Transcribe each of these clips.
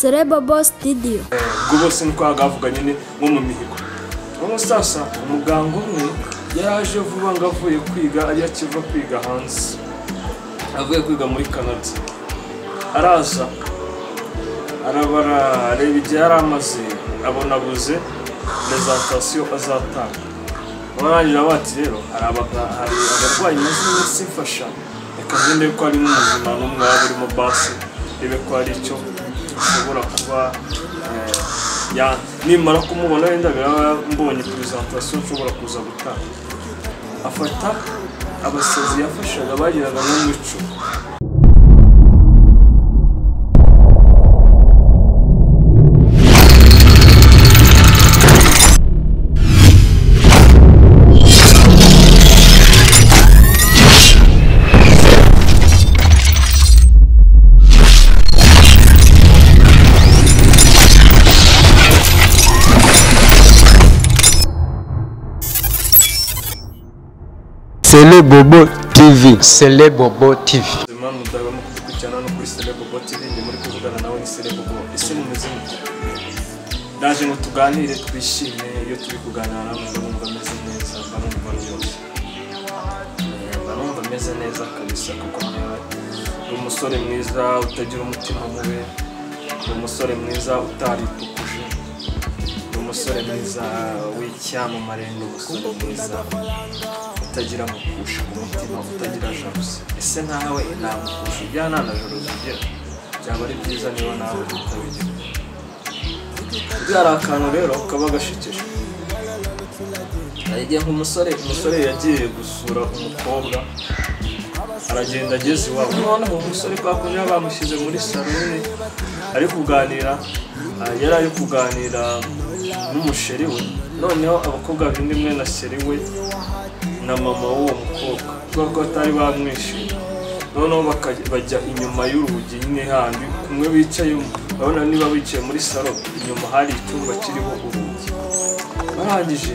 Celebobo Studio. Gubose niko agavuga nyine nko mu mihigo. Umusasa umuganga umwe yaraje vuba ngavuye kwiga ari akiva kwiga hanze. Avuye kwiga muri Canada. Araza arabara reba igihe yaramaze abona buze presentation azatanga. Barangije bati rero hari abarwayi maze simfasha reka ngende ko ari n'umuzima n'umwabo urimo basi ibe ko ari cyo ushobora kuba ya nimara kumubona wenda mbonye presentation ushobora kuza gutanga. Afata abasazi yafashaga bagiraga n'umuco. Celebobo TV. Celebobo TV. Zemanu ndabona kudukurikirana no kuri Celebobo TV ndi muri kuvugana nawe ni Celebobo. Ese mumeze mute? Ndaje ngo tuganire twishime iyo turi kuganira namwe ndumva meze neza ndumva byose. Ndumva meze neza kabisa kuko nyewe umusore mwiza utagira umutima mubi, umusore mwiza utaritukuje, umusore mwiza w'icyamamare n'umusore mwiza utagira mupusha ku mutima utagira jalousie. Ese nawe namupusha ujyana na jalousie ugira byaba ari byiza niba nawe utabigira. Byari akantu rero kaba gashekeje. Igihe umusore yagiye gusura umukobwa aragenda ageze iwabo. Noneho umusore kwakunye bamushyize muri salon ari kuganira yari ari kuganira n'umusheri we. Noneho abakobwa bindimwe na sheri we na mama w'uwo mukobwa kuko atari bamwishimiye. Noneho bajya inyuma y'urugi nyine handi kumwe bicaye babona niba bicaye muri salon inyuma hari icyumba kiriho urugi. Barangije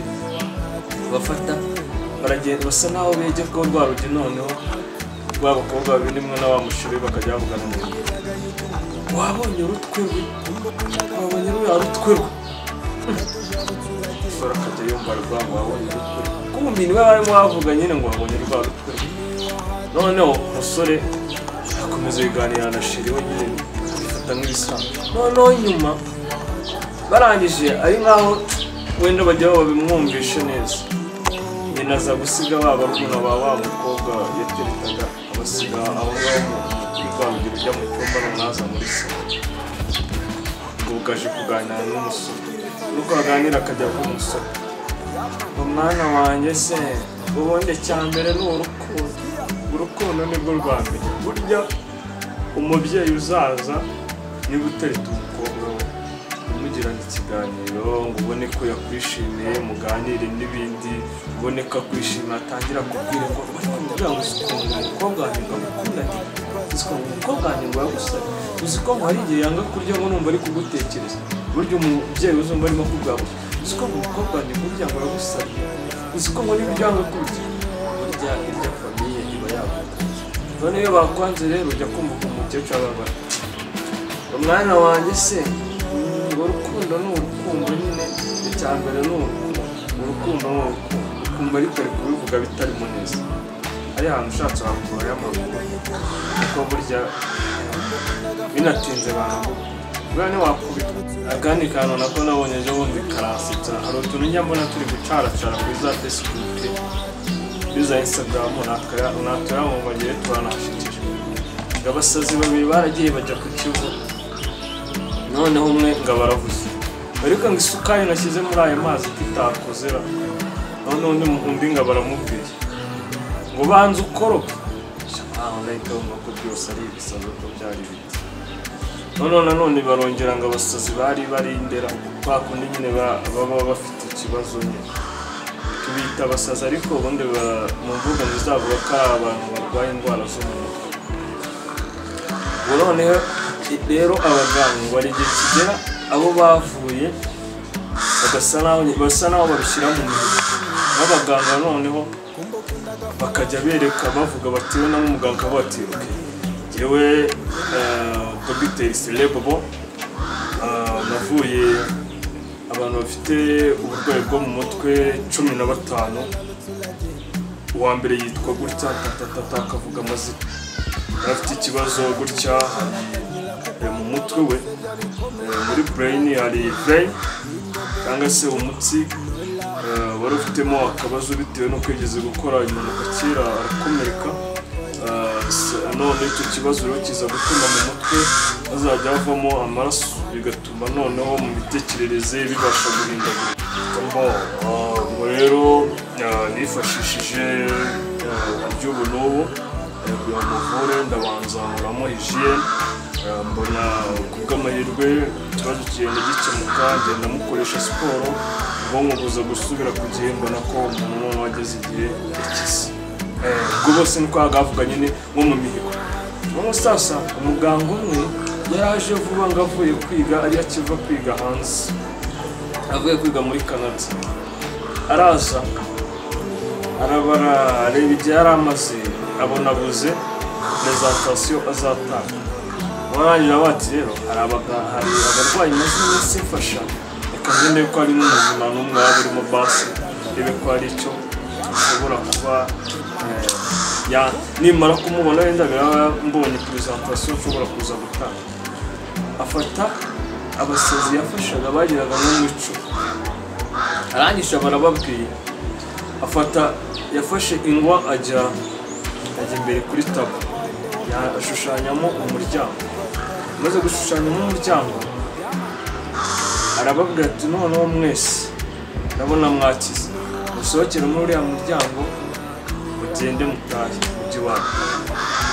bafata baragenda basa naho bejye ko rwa rugi. Noneho babakobwa bindimwe na bamushiri bakajya bavugana nawe. Wabonye urutwe rwe? Wabonye urutwe rwe? Sora kajya yumva rwabo wabonye urutwe. Kumbi niwe barimo bavuga nyine ngo wabonye rwa rutwe. Noneho umusore akomeza yiganira na sheri we nyine bifata nk'ibisanzwe. Noneho nyuma barangije ari nkaho wenda bajya babimwumvishe neza. Nyina aza gusiga barumuna ba wa mukobwa yateretaga abasiga aho ngaho kuri rwabugiro ujya mu cyumba n'umwaza muri salo. Ugaje kuganira n'umusore. Nuko aganira akajya k'umusore. Umwana wanjye se ubundi cyambere n'urukundo. Urukundo nibwo rwambere. Burya umubyeyi uzaza niba utereta umukobwa we umugirana ikiganiro ngo ubone ko yakwishimiye muganire n'ibindi ubone ko akwishimiye atangira kubwira ngo kugira ngo usikunde umukobwa wanjye ngo amukundane usikunde umukobwa wanjye ngo yagusare uzi ko hari igihe yanga kurya ngo numva ari kugutekereza. Burya umubyeyi uzumva arimo kubwira ngo uzi ko umukobwa wanjye kurya ngo yagusare uzi ko ngo niba yanga kurya burya irya famiye iba yagukunze. None iyo bakwanze rero ujya kumva ko umukecuru ababara umwana wanjye se ngo urukundo ni urukundo nyine icyambere ni urukundo ukumva ariko ari kubivuga bitarimo neza. Ari ahantu ushatse wakura y'amaguru kuko burya binatinze bantu bwane wakubita. Akandi kantu nako nabonye ejo bundi karansetsa. Hari utuntu njya mbona turi gucaracara kuri za Facebook biza Instagram unatara mu bagiye turanashikije. Abasazi babiri baragiye bajya ku kivu. Noneho umwe ngo baravuze ariko ngo isukari nashyize muri aya mazi kitakozera. Noneho undi ngo baramubwiye ngo banze ukoroke. Ndahita wumva ko byose ari ibisazo ko byari biti. None barongera ngo abasazi bari barindera bakundi nyine baba bafite ikibazo nyine tubita abasazi ariko ubundi mu mvugo nzizavuga ko ari abantu barwaye indwara zo mu mutwe. Noneho rero abaganga bari igihe kigera abo bavuye basa naho babishyira mu mihigo. N'abaganga noneho bakajya bereka bavuga bati we n'umuganga bati yewe Dr. Celebobo navuye abantu bafite uburwayi bwo mu mutwe 15. uwa mbere yitwa gutya akavuga amazina, afite ikibazo gutya mu mutwe we, muri brain hari vein cyangwa se umutsi wari ufitemo akabazo bitewe no kwigeze gukora impanuka kera arakomereka. None icyo kibazo rero kiza gutuma mu mutwe azajya havamo amaraso, bigatuma noneho mu mitekerereze bibasha guhindagurika. Rero nifashishije uburyo bunobo kugira ngo muvure, ndabanza nkuramo hygiene, mbona kubw'amahirwe ikibazo kigenda gikemuka, ngenda mukoresha siporo, ubwonko buza gusubira ku gihe, mbona ko umuntu wageze igihe yakize. Ubwo bose niko agavuga nyine nko mu mihigo. Sasa umuganga umwe yaraje vuba ngo avuye kwiga, ari akiva kwiga hanze, avuye kwiga muri Canada. Araza arabara areba igihe yari amaze, abona abuze presentation azatanga. Warangije bati rero hari abarwayi maze iminsi mfasha, reka ngende ko ari n'umuzima n'umwe waba urimo basi, rebe ko ari icyo ushobora kuba nimara kumubona wenda mbonye presentation ushobora kuza gutanga. Afata abasazi yafashaga bagiraga n'umuco, arangije barababwiye, yafashe ingwa ajya imbere kuri tabo, yashushanyamo umuryango. Maze gushushanyamo umuryango arababwira ati noneho mwese ndabona mwakize, musohokere muri uriya muryango mugende mutahe mujyi wanyu.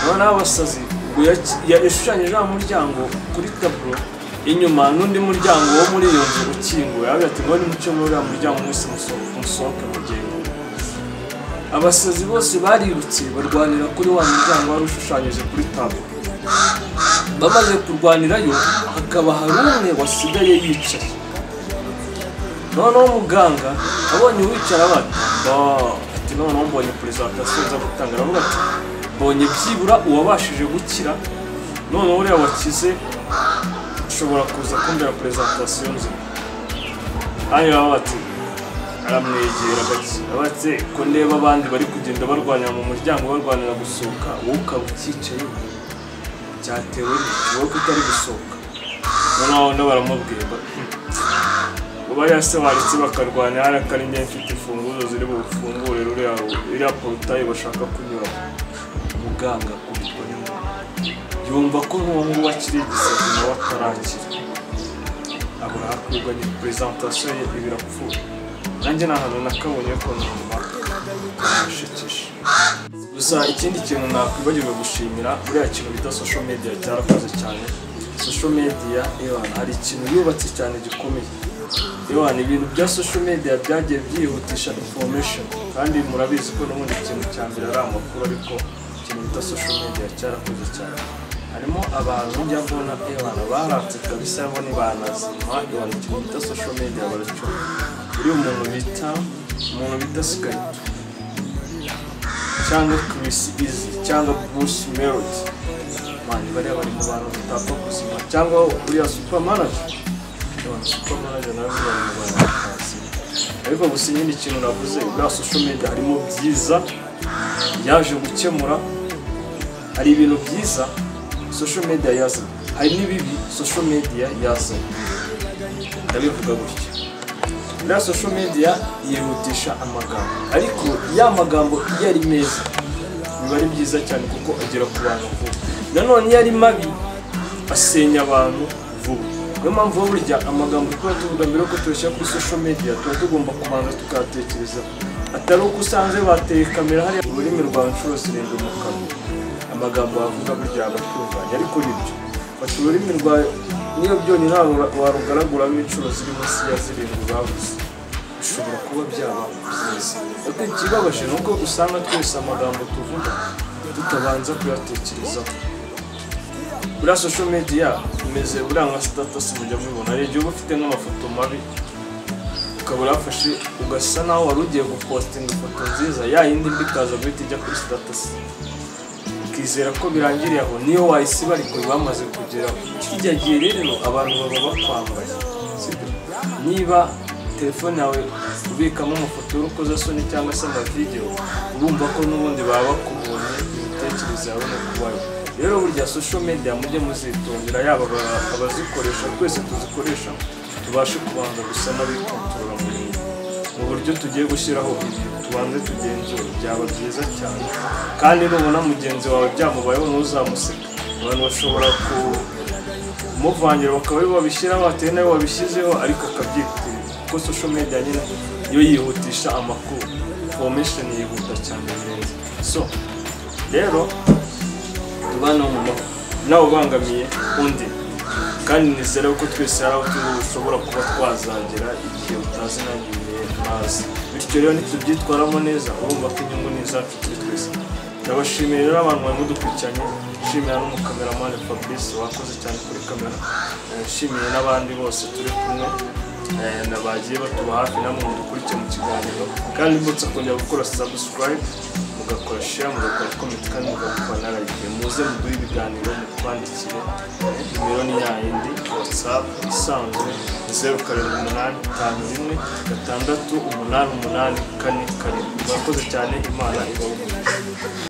Noneho abasazi yashushanyije wa muryango kuri taburo, inyuma n'undi muryango wo muri iyo nzu ukinguye, aravuga ati ngo nimuce muri uriya muryango mwese musohoke mugende. Abasazi bose barirutse barwanira kuri wa muryango wari ushushanyije kuri taburo. Bamaze kurwanirayo hakaba hari umwe wasigaye yicaye. Noneho muganga abonye wicara ati noneho mbonye presentation za gutanga, aravuga ati mbonye byibura uwabashije gukira, noneho uriya wakize ushobora kuza kumbera presentation nzima. Hanyuma bati aramwegera gake, abatse ko ndeba abandi bari kugenda barwanira mu muryango barwanira gusohoka, wowe ukaba ukicaye, byatewe wowe kutari gusohoka. Noneho baramubwira bariya se baretse bakarwanira, hari akari njye mfite imfunguzo ziri bufungure uriya porutayi bashaka kunyura. Muganga kubitwa yumva ko n'uwo nguwo akiri igisazi nawe atarakira, abura hakurwa ni presentation ye ibirapfuye. Nanjye n'ahantu nakabonye ko numva nashekeje. Gusa ikindi kintu nakwibagirwa gushimira, buriya kintu bita social media cyarakoze cyane. Social media hari ikintu yubatse cyane gikomeye. Ibintu bya social media byagiye byihutisha information, kandi murabizi ko n'ubundi ikintu cya mbere ari amakuru, ariko ikintu bita social media cyarakoze cyane. Harimo abantu njya mbona baratse kabisa, bo ni banazima, ikintu bita social media baracyo. Uri umuntu bita Skype cyangwa Chris Easy cyangwa Bruce Melody, mani bari mu bantu batapfa kuzima, cyangwa uriya super manager nawe bari mu bantu batazi. Ariko gusa nyine ikintu navuze, bwa social media harimo byiza yaje gukemura, hari ibintu byiza social media yaza, hari n'ibibi social media yaza. Ndabivuga gutya, la social media yihutisha amagambo, ariko ya magambo iyo ari meza biba ari byiza cyane kuko agera ku bantu vuba. Nanone iyo ari mabi asenya abantu vuba. Niyo mpamvu burya amagambo tuba tuvuga mbere ko tuyashyira kuri social media tuba tugomba kubanza tukatekereza, atari uko usanze bateye kamera hariya ururimi rwa nshuro zirindwi mu kanwa, amagambo wavuga burya abatunganya. Ariko nibyo fata ururimi rwa niyo byonyine warugaraguramo inshuro ziri munsi ya zirindwi bavuze, bishobora kuba byaba byiza. Ariko ikibabaje ni uko usanga twese amagambo tuvuga tutabanza kuyatekerezaho. Buriya social media imeze buriya nka status mujya mubibona, hari igihe uba ufite nk'amafoto mabi ukaba urafashe ugasa naho wari ugiye gupostinga ifoto nziza, ya yindi mbi ikaza guhita ijya kuri status nizera ko birangiriye aho niyo wayisiba ariko bamaze kugera kijya gihe rero abantu baba bakwambaye sibyo niba telefone yawe ubikamo amafoto y'urukozasoni cyangwa se amavideo urumva ko n'ubundi baba bakubonye ibitekerezo yawe no kubayo rero burya social media mujye muzitondera yaba abazikoresha twese tuzikoresha tubashe kubanza gusa n'abikontorora mu buryo tugiye gushyiraho ibintu tubanze tugenzura byaba byiza cyane kandi nubona mugenzi wawe byamubayeho ntuzamuseka abantu bashobora kumuvangira bakaba ari babishyiraho atari nawe wabishyizeho ariko akabyitirira kuko social media nyine yo yihutisha amakuru information yihuta cyane neza so rero tubana umuntu nawe ubangamiye undi kandi nizere ko twese hari aho dushobora kuba twazagera igihe utazi nangiye mazi bityo rero nitubyitwaramo neza urumva ko inyungu ni izacu twese ndabashimiye rero abantu bari mudukurikiranye nshimira n'umukameramani Fabrice wakoze cyane kuri kamera nshimiye n'abandi bose turi kumwe nabagiye batuba hafi namwe mudukurikire mu kiganiro kandi mbutse kongera gukora subscribe mugakora share mugakora comment kandi mugakora na like muze muduhe ibiganiro mutwandikire nimero ni yayindi WhatsApp isanzwe 0785168844 mwakoze cyane Imana ibahe